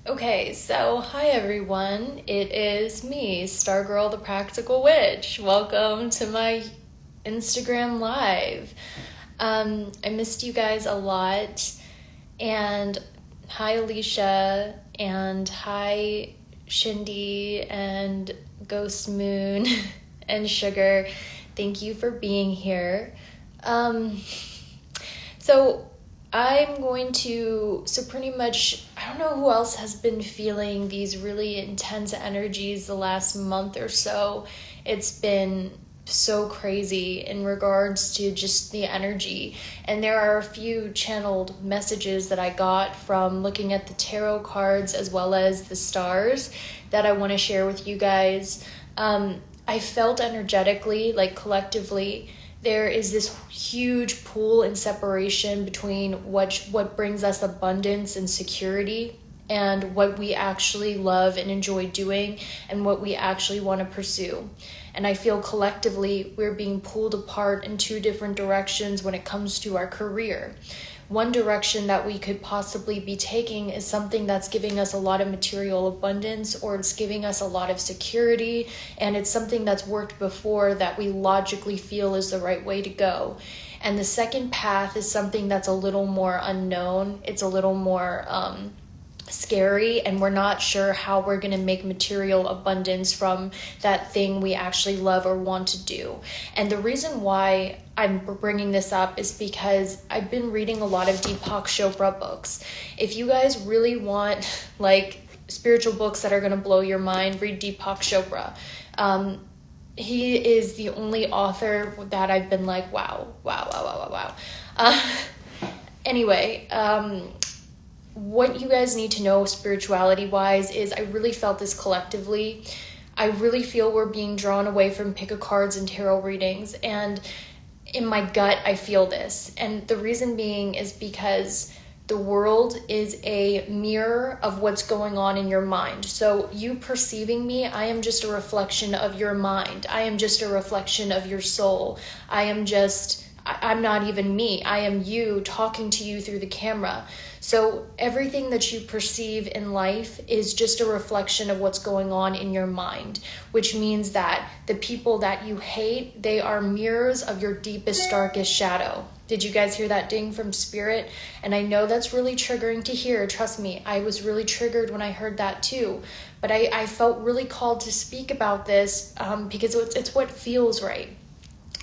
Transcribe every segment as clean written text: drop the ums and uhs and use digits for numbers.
Okay, so hi everyone. It is me, Stargirl the Practical Witch. Welcome to my Instagram Live. I missed you guys a lot. And hi Alicia, and hi Shindy, and Ghost Moon, and Sugar. Thank you for being here. So I'm going to, so pretty much, I don't know who else has been feeling these really intense energies the last month or so. It's been so crazy in regards to just the energy. And there are a few channeled messages that I got from looking at the tarot cards as well as the stars that I want to share with you guys. I felt energetically, like collectively, there is this huge pull and separation between what brings us abundance and security and what we actually love and enjoy doing and what we actually want to pursue. And I feel collectively we're being pulled apart in two different directions when it comes to our career. One direction that we could possibly be taking is something that's giving us a lot of material abundance, or it's giving us a lot of security, and it's something that's worked before that we logically feel is the right way to go. And the second path is something that's a little more unknown. It's a little more scary, and we're not sure how we're going to make material abundance from that thing we actually love or want to do. And the reason why I'm bringing this up is because I've been reading a lot of Deepak Chopra books. If you guys really want like spiritual books that are going to blow your mind, read Deepak Chopra. He is the only author that I've been like, wow. Anyway, what you guys need to know spirituality wise is I really felt this collectively. I really feel we're being drawn away from pick a cards and tarot readings, and in my gut I feel this. And the reason being is because the world is a mirror of what's going on in your mind. So you perceiving me, I am just a reflection of your mind. I am just a reflection of your soul. I'm not even me. I am you talking to you through the camera. So everything that you perceive in life is just a reflection of what's going on in your mind, which means that the people that you hate, they are mirrors of your deepest, darkest shadow. Did you guys hear that ding from Spirit? And I know that's really triggering to hear. Trust me, I was really triggered when I heard that too. But I felt really called to speak about this because it's what feels right.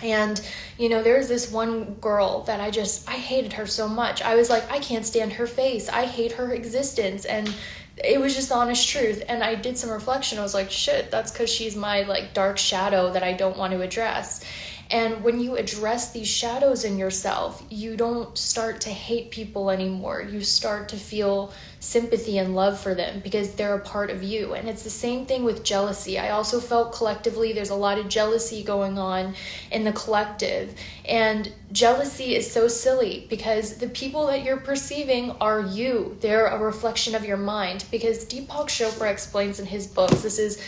And, there's this one girl that I hated her so much. I was like, I can't stand her face. I hate her existence. And it was just the honest truth. And I did some reflection. I was like, shit, that's because she's my dark shadow that I don't want to address. And when you address these shadows in yourself, you don't start to hate people anymore. You start to feel sympathy and love for them because they're a part of you. And it's the same thing with jealousy. I also felt collectively there's a lot of jealousy going on in the collective. And jealousy is so silly because the people that you're perceiving are you. They're a reflection of your mind. Because Deepak Chopra explains in his books, this is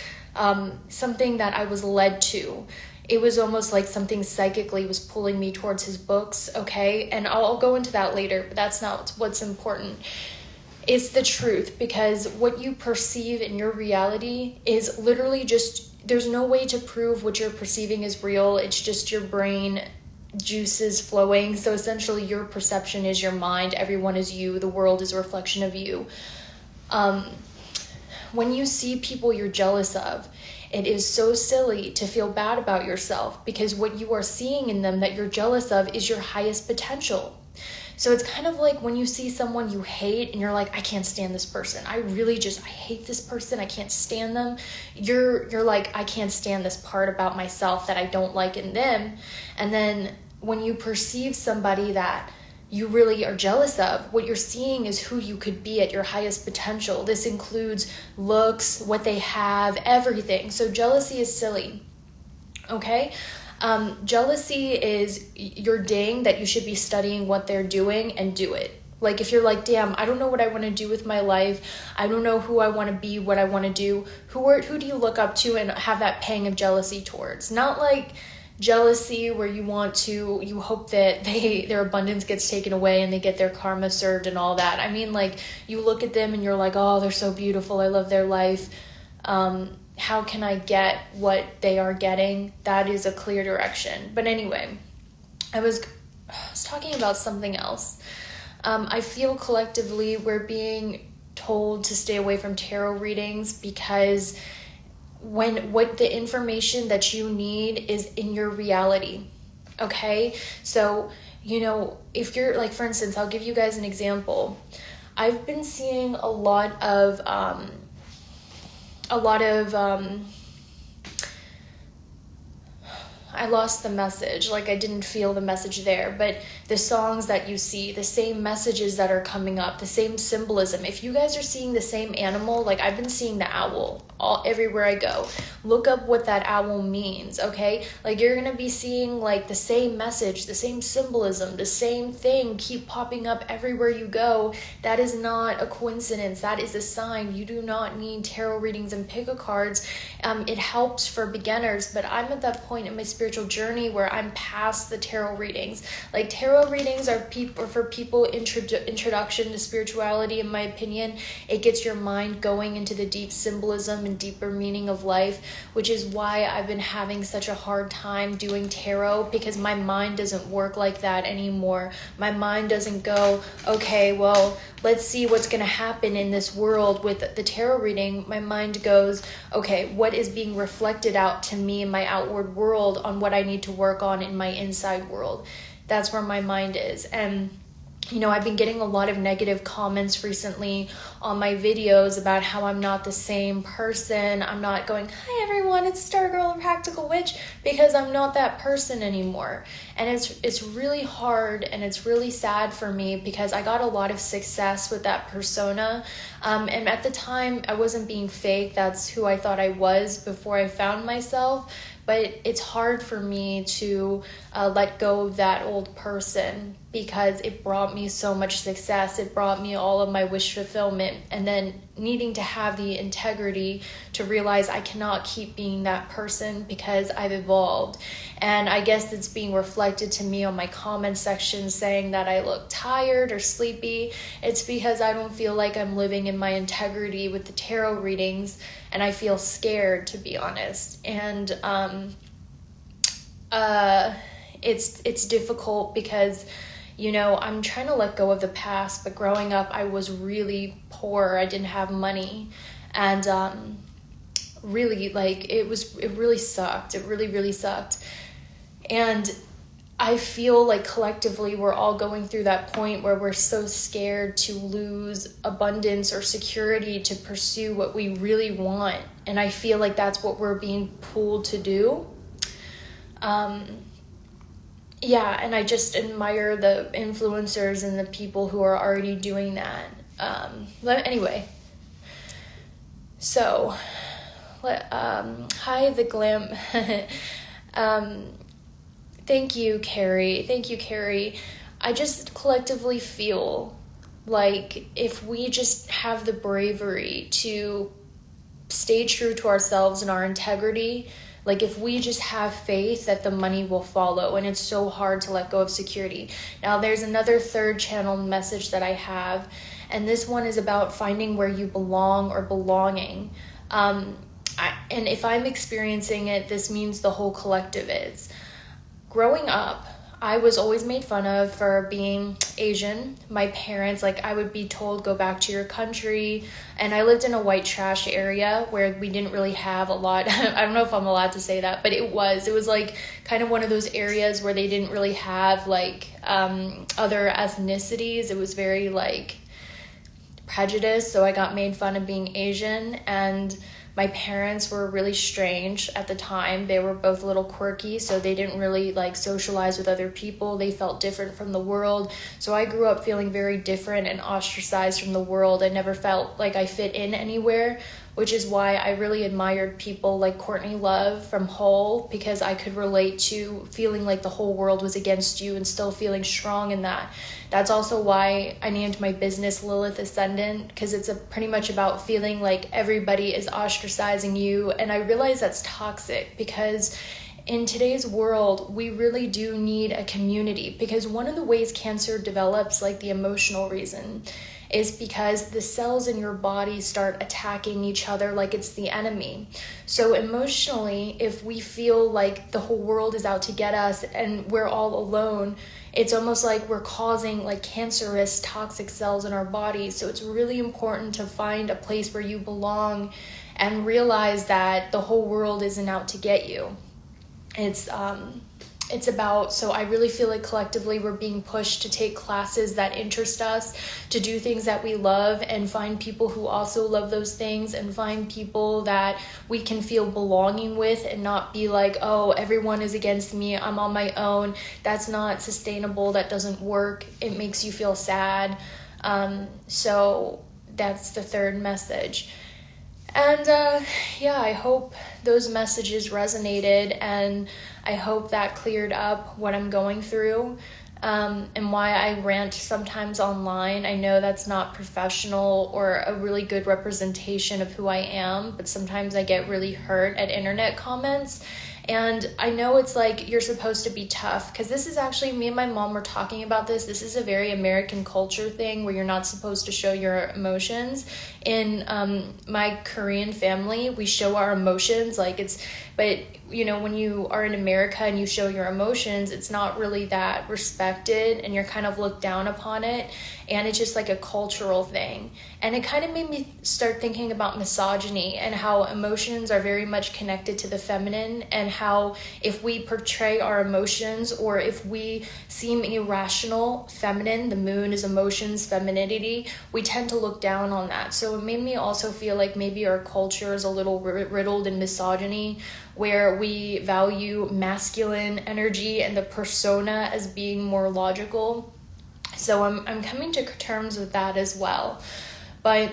something that I was led to. It was almost like something psychically was pulling me towards his books, okay? And I'll go into that later, but that's not what's important. It's the truth, because what you perceive in your reality is literally just, there's no way to prove what you're perceiving is real. It's just your brain juices flowing. So essentially your perception is your mind. Everyone is you. The world is a reflection of you. When you see people you're jealous of, it is so silly to feel bad about yourself because what you are seeing in them that you're jealous of is your highest potential. So it's kind of like when you see someone you hate and you're like, I can't stand this person. I hate this person. I can't stand them. You're like, I can't stand this part about myself that I don't like in them. And then when you perceive somebody that you really are jealous of, what you're seeing is who you could be at your highest potential. This includes looks, what they have, everything. So jealousy is silly, okay? Jealousy is your ding that you should be studying what they're doing and do it. Like if you're like, damn, I don't know what I want to do with my life. I don't know who I want to be, what I want to do. Who do you look up to and have that pang of jealousy towards? Not like jealousy where you hope that their abundance gets taken away and they get their karma served and all that. I mean, like, you look at them and you're like, oh, they're so beautiful, I love their life. How can I get what they are getting? That is a clear direction. But anyway, I was talking about something else. I feel collectively we're being told to stay away from tarot readings because what the information that you need is in your reality. Okay? So, if you're like, for instance, I'll give you guys an example. I've been seeing a lot of I lost the message, like I didn't feel the message there, but the songs that you see, the same messages that are coming up, the same symbolism. If you guys are seeing the same animal, like I've been seeing the owl everywhere I go, look up what that owl means, okay? Like you're gonna be seeing like the same message, the same symbolism, the same thing keep popping up everywhere you go. That is not a coincidence. That is a sign. You do not need tarot readings and pick-a-cards. It helps for beginners, but I'm at that point in my spiritual journey where I'm past the tarot readings. Like tarot readings are for people introduction to spirituality, in my opinion. It gets your mind going into the deep symbolism and deeper meaning of life, which is why I've been having such a hard time doing tarot, because my mind doesn't work like that anymore. My mind doesn't go, okay, well, let's see what's going to happen in this world with the tarot reading. My mind goes, okay, what is being reflected out to me in my outward world on what I need to work on in my inside world? That's where my mind is. And I've been getting a lot of negative comments recently on my videos about how I'm not the same person. I'm not going, hi everyone, it's Stargirl and Practical Witch, because I'm not that person anymore. And it's really hard and it's really sad for me because I got a lot of success with that persona. And at the time, I wasn't being fake. That's who I thought I was before I found myself. But it's hard for me to let go of that old person because it brought me so much success. It brought me all of my wish fulfillment. And then needing to have the integrity to realize I cannot keep being that person because I've evolved. And I guess it's being reflected to me on my comment section saying that I look tired or sleepy. It's because I don't feel like I'm living in my integrity with the tarot readings, and I feel scared, to be honest. And it's difficult because I'm trying to let go of the past, but growing up I was really poor. I didn't have money, and really, like, it really sucked. It really, really sucked. And I feel like collectively we're all going through that point where we're so scared to lose abundance or security to pursue what we really want. And I feel like that's what we're being pulled to do. Yeah, and I just admire the influencers and the people who are already doing that. But anyway, so, hi, the glam. Thank you, Carrie. I just collectively feel like if we just have the bravery to stay true to ourselves and our integrity, like if we just have faith that the money will follow, and it's so hard to let go of security. Now there's another third channel message that I have, and this one is about finding where you belong or belonging. And if I'm experiencing it, this means the whole collective is. Growing up, I was always made fun of for being Asian. My parents, I would be told, go back to your country. And I lived in a white trash area where we didn't really have a lot. I don't know if I'm allowed to say that, but it was like kind of one of those areas where they didn't really have other ethnicities. It was very prejudiced. So I got made fun of being Asian, and my parents were really strange at the time. They were both a little quirky, so they didn't really socialize with other people. They felt different from the world. So I grew up feeling very different and ostracized from the world. I never felt like I fit in anywhere, which is why I really admired people like Courtney Love from Whole, because I could relate to feeling like the whole world was against you and still feeling strong in that. That's also why I named my business Lilith Ascendant, because it's pretty much about feeling like everybody is ostracizing you. And I realize that's toxic, because in today's world, we really do need a community, because one of the ways cancer develops, like the emotional reason, is because the cells in your body start attacking each other like it's the enemy. So emotionally, if we feel like the whole world is out to get us and we're all alone, it's almost like we're causing like cancerous toxic cells in our body. So it's really important to find a place where you belong and realize that the whole world isn't out to get you. It's about, so I really feel like collectively we're being pushed to take classes that interest us, to do things that we love, and find people who also love those things, and find people that we can feel belonging with, and not be like, oh, everyone is against me, I'm on my own. That's not sustainable. That doesn't work. It makes you feel sad. So that's the third message. And I hope those messages resonated, and I hope that cleared up what I'm going through, and why I rant sometimes online. I know that's not professional or a really good representation of who I am, but sometimes I get really hurt at internet comments. And I know it's like you're supposed to be tough, because this is actually, me and my mom were talking about this. This is a very American culture thing where you're not supposed to show your emotions. In my Korean family, we show our emotions, but you know, when you are in America and you show your emotions, it's not really that respected, and you're kind of looked down upon it. And it's just like a cultural thing. And it kind of made me start thinking about misogyny, and how emotions are very much connected to the feminine, and how if we portray our emotions, or if we seem irrational, feminine, the moon is emotions, femininity, we tend to look down on that. So it made me also feel like maybe our culture is a little riddled in misogyny, where we value masculine energy and the persona as being more logical. So I'm coming to terms with that as well. But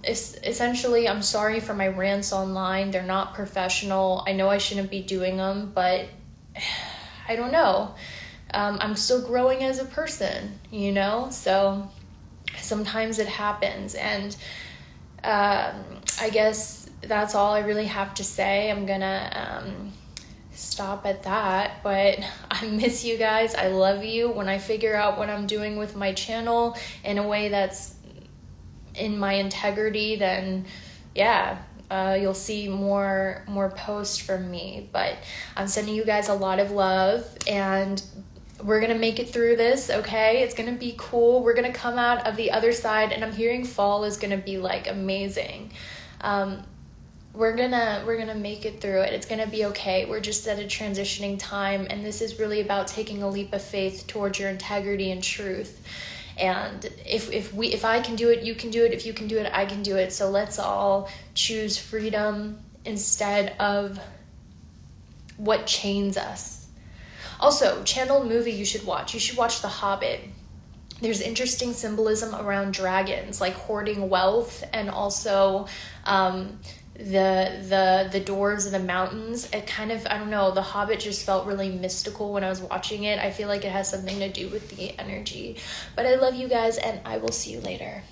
essentially, I'm sorry for my rants online. They're not professional. I know I shouldn't be doing them, but I don't know. I'm still growing as a person, you know? So sometimes it happens. And I guess that's all I really have to say. I'm gonna stop at that, but I miss you guys. I love you. When I figure out what I'm doing with my channel in a way that's in my integrity, then you'll see more posts from me. But I'm sending you guys a lot of love, and we're gonna make it through this, okay? It's gonna be cool. We're gonna come out of the other side, and I'm hearing fall is gonna be like amazing. We're gonna make it through it. It's gonna be okay. We're just at a transitioning time, and this is really about taking a leap of faith towards your integrity and truth. And if I can do it, you can do it. If you can do it, I can do it. So let's all choose freedom instead of what chains us. Also, channeled movie you should watch. You should watch The Hobbit. There's interesting symbolism around dragons, like hoarding wealth, and also the doors of the mountains. It kind of, I don't know, The Hobbit just felt really mystical when I was watching it. I feel like it has something to do with the energy. But I love you guys, and I will see you later.